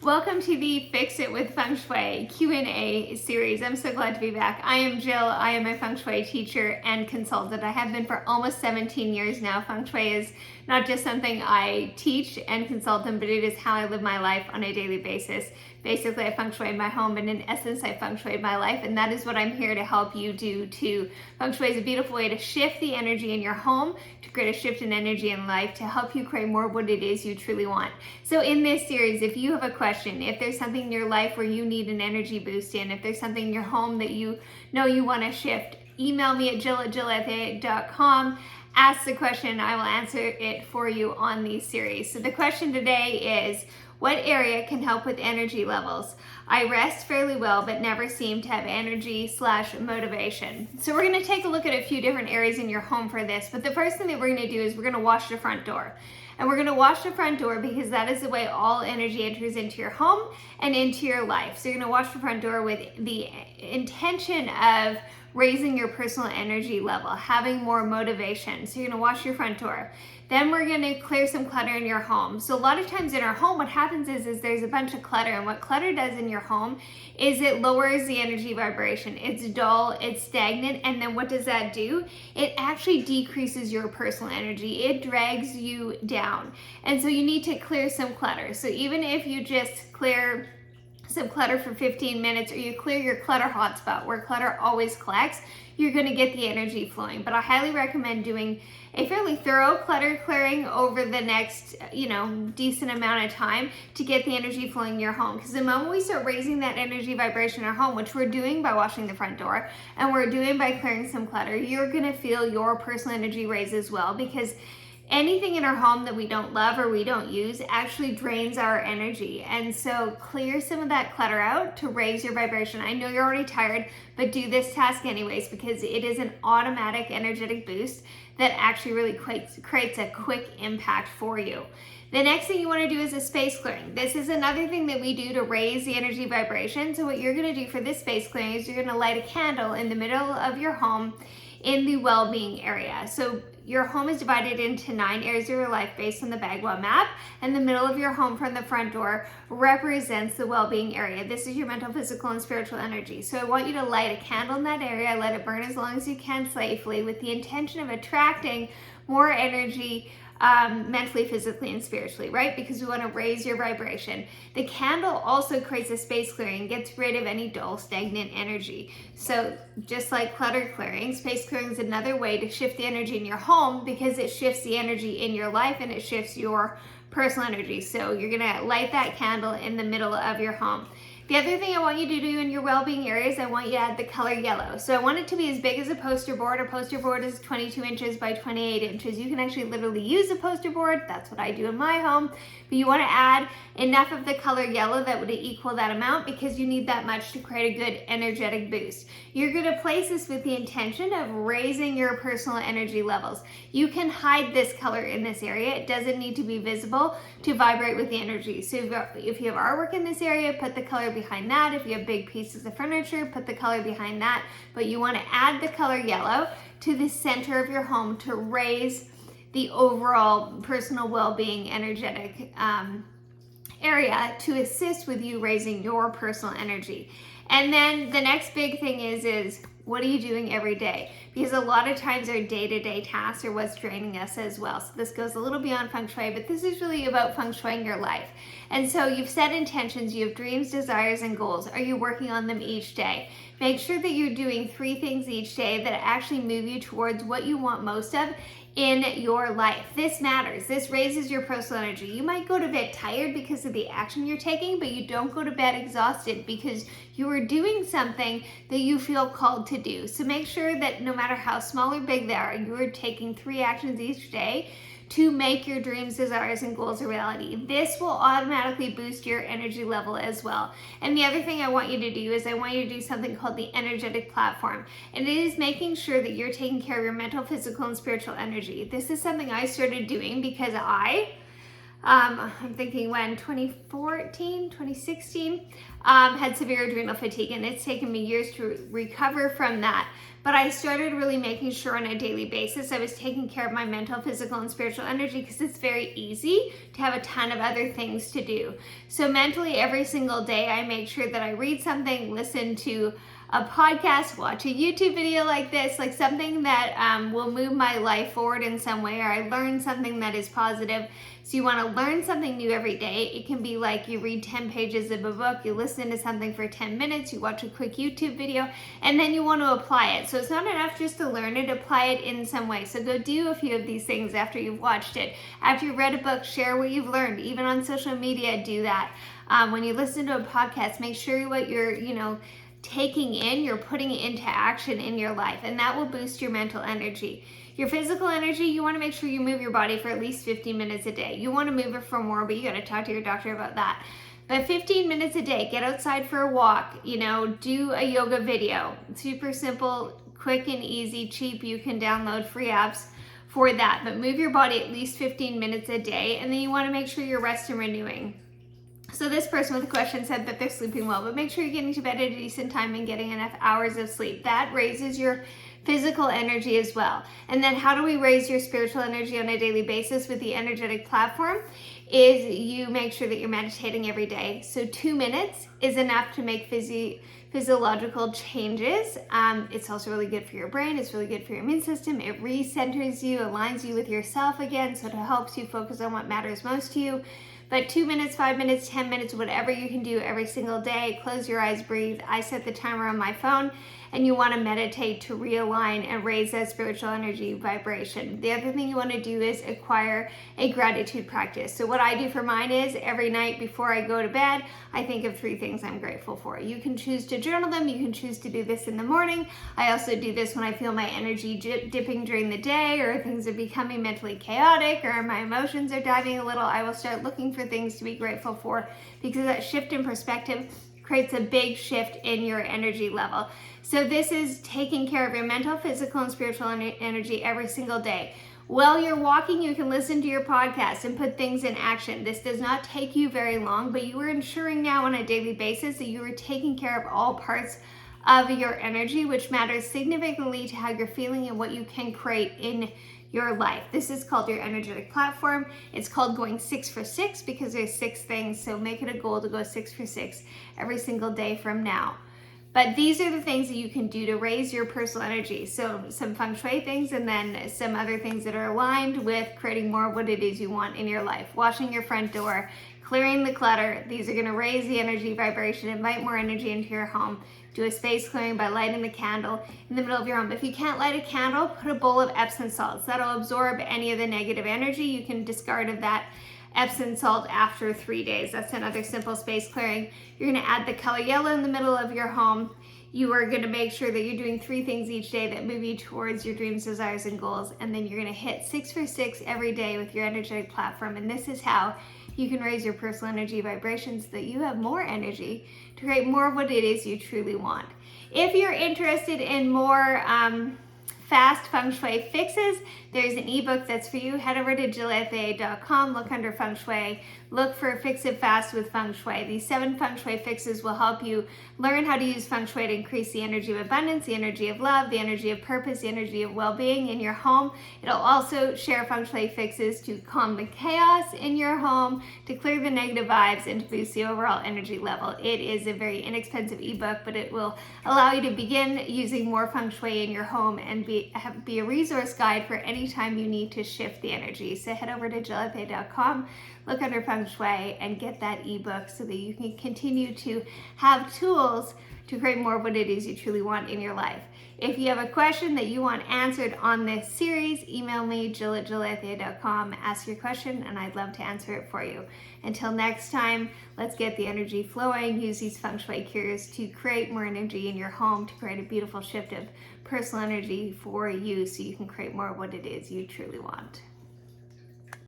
Welcome to the Fix It with Feng Shui Q&A series. I'm so glad to be back. I am Jill. I am a Feng Shui teacher and consultant. I have been for almost 17 years now. Feng Shui is not just something I teach and consult in, but it is how I live my life on a daily basis. Basically, I Feng Shui my home, and in essence, I Feng Shui my life, and that is what I'm here to help you do too. Feng Shui is a beautiful way to shift the energy in your home, to create a shift in energy in life, to help you create more of what it is you truly want. So in this series, if you have a question, if there's something in your life where you need an energy boost in, if there's something in your home that you know you want to shift, email me at jill@jill.com. Ask the question, I will answer it for you on these series. So the question today is, what area can help with energy levels? I rest fairly well, but never seem to have energy/motivation. So we're gonna take a look at a few different areas in your home for this, but the first thing that we're gonna do is we're gonna wash the front door. And we're gonna wash the front door because that is the way all energy enters into your home and into your life. So you're gonna wash the front door with the intention of raising your personal energy level, having more motivation. So you're gonna wash your front door. Then we're gonna clear some clutter in your home. So a lot of times in our home, what happens is there's a bunch of clutter, and what clutter does in your home is it lowers the energy vibration. It's dull, it's stagnant, and then what does that do? It actually decreases your personal energy. It drags you down. And so you need to clear some clutter. So even if you just clear some clutter for 15 minutes, or you clear your clutter hotspot where clutter always collects, you're going to get the energy flowing. But I highly recommend doing a fairly thorough clutter clearing over the next, decent amount of time to get the energy flowing in your home. Because the moment we start raising that energy vibration in our home, which we're doing by washing the front door and we're doing by clearing some clutter, you're going to feel your personal energy raise as well, because anything in our home that we don't love or we don't use actually drains our energy. And so clear some of that clutter out to raise your vibration. I know you're already tired, but do this task anyways, because it is an automatic energetic boost that actually really creates a quick impact for you. The next thing you want to do is a space clearing. This is another thing that we do to raise the energy vibration. So what you're going to do for this space clearing is you're going to light a candle in the middle of your home in the well-being area. So your home is divided into 9 areas of your life based on the Bagua map, and the middle of your home from the front door represents the well-being area. This is your mental, physical, and spiritual energy. So I want you to light a candle in that area, let it burn as long as you can safely, with the intention of attracting more energy mentally, physically, and spiritually, right? Because we want to raise your vibration. The candle also creates a space clearing, gets rid of any dull, stagnant energy. So just like clutter clearing, space clearing is another way to shift the energy in your home, because it shifts the energy in your life and it shifts your personal energy. So you're gonna light that candle in the middle of your home. The other thing I want you to do in your well-being areas, I want you to add the color yellow. So I want it to be as big as a poster board. A poster board is 22 inches by 28 inches. You can actually literally use a poster board. That's what I do in my home. But you want to add enough of the color yellow that would equal that amount, because you need that much to create a good energetic boost. You're going to place this with the intention of raising your personal energy levels. You can hide this color in this area. It doesn't need to be visible to vibrate with the energy. So if you have artwork in this area, put the color behind that. If you have big pieces of furniture, put the color behind that. But you want to add the color yellow to the center of your home to raise the overall personal well-being energetic area, to assist with you raising your personal energy. And then the next big thing is what are you doing every day? Because a lot of times our day-to-day tasks are what's draining us as well. So this goes a little beyond Feng Shui, but this is really about Feng Shuiing your life. And so you've set intentions, you have dreams, desires, and goals. Are you working on them each day? Make sure that you're doing 3 things each day that actually move you towards what you want most of in your life. This matters. This raises your personal energy. You might go to bed tired because of the action you're taking, but you don't go to bed exhausted because you are doing something that you feel called to do. So make sure that no matter how small or big they are, you are taking 3 actions each day to make your dreams, desires, and goals a reality. This will automatically boost your energy level as well. And the other thing I want you to do is I want you to do something called the energetic platform. And it is making sure that you're taking care of your mental, physical, and spiritual energy. This is something I started doing because I I'm thinking when 2014, 2016, had severe adrenal fatigue, and it's taken me years to recover from that. But I started really making sure on a daily basis I was taking care of my mental, physical, and spiritual energy, because it's very easy to have a ton of other things to do. So mentally, every single day, I make sure that I read something, listen to a podcast, watch a YouTube video like this, like something that will move my life forward in some way, or I learn something that is positive. So you want to learn something new every day. It can be like you read 10 pages of a book, you listen to something for 10 minutes, you watch a quick YouTube video, and then you want to apply it. So it's not enough just to learn it, apply it in some way. So go do a few of these things after you've watched it. After you've read a book, share what you've learned. Even on social media, do that. When you listen to a podcast, make sure what you're, taking in, you're putting it into action in your life, and that will boost your mental energy. Your physical energy, you want to make sure you move your body for at least 15 minutes a day. You want to move it for more, but you got to talk to your doctor about that. But 15 minutes a day, get outside for a walk, do a yoga video. Super simple, quick and easy, cheap. You can download free apps for that, but move your body at least 15 minutes a day, and then you want to make sure you're rest and renewing. So this person with the question said that they're sleeping well, but make sure you're getting to bed at a decent time and getting enough hours of sleep. That raises your physical energy as well. And then how do we raise your spiritual energy on a daily basis with the energetic platform? Is you make sure that you're meditating every day. So 2 minutes is enough to make physiological changes. It's also really good for your brain. It's really good for your immune system. It recenters you, aligns you with yourself again, so it helps you focus on what matters most to you. But 2 minutes, 5 minutes, 10 minutes, whatever you can do every single day. Close your eyes, breathe. I set the timer on my phone, and you want to meditate to realign and raise that spiritual energy vibration. The other thing you want to do is acquire a gratitude practice. So what I do for mine is every night before I go to bed, I think of 3 things I'm grateful for. You can choose to journal them. You can choose to do this in the morning. I also do this when I feel my energy dipping during the day, or things are becoming mentally chaotic, or my emotions are diving a little. I will start looking for things to be grateful for, because that shift in perspective creates a big shift in your energy level. So this is taking care of your mental, physical, and spiritual energy every single day. While you're walking, you can listen to your podcast and put things in action. This does not take you very long, but you are ensuring now on a daily basis that you are taking care of all parts of your energy, which matters significantly to how you're feeling and what you can create in your life. This is called your energetic platform. It's called going 6 for 6 because there's 6 things. So make it a goal to go 6 for 6 every single day from now. But these are the things that you can do to raise your personal energy. So some Feng Shui things, and then some other things that are aligned with creating more of what it is you want in your life. Washing your front door, clearing the clutter. These are going to raise the energy vibration, invite more energy into your home. Do a space clearing by lighting the candle in the middle of your home. If you can't light a candle, put a bowl of Epsom salts. That'll absorb any of the negative energy. You can discard of that Epsom salt after 3 days. That's another simple space clearing. You're going to add the color yellow in the middle of your home. You are going to make sure that you're doing 3 things each day that move you towards your dreams, desires, and goals. And then you're going to hit 6 for 6 every day with your energetic platform. And this is how you can raise your personal energy vibrations so that you have more energy to create more of what it is you truly want. If you're interested in more fast Feng Shui fixes, there's an ebook that's for you. Head over to jillfa.com, look under Feng Shui, look for Fix It Fast with Feng Shui. These 7 Feng Shui fixes will help you learn how to use Feng Shui to increase the energy of abundance, the energy of love, the energy of purpose, the energy of well-being in your home. It'll also share Feng Shui fixes to calm the chaos in your home, to clear the negative vibes, and to boost the overall energy level. It is a very inexpensive ebook, but it will allow you to begin using more Feng Shui in your home and be a resource guide for any time you need to shift the energy. So head over to jillfa.com, look under Feng Shui, and get that ebook so that you can continue to have tools to create more of what it is you truly want in your life. If you have a question that you want answered on this series, email me, jill@jillfa.com, ask your question, and I'd love to answer it for you. Until next time, let's get the energy flowing. Use these Feng Shui cures to create more energy in your home, to create a beautiful shift of personal energy for you so you can create more of what it is you truly want.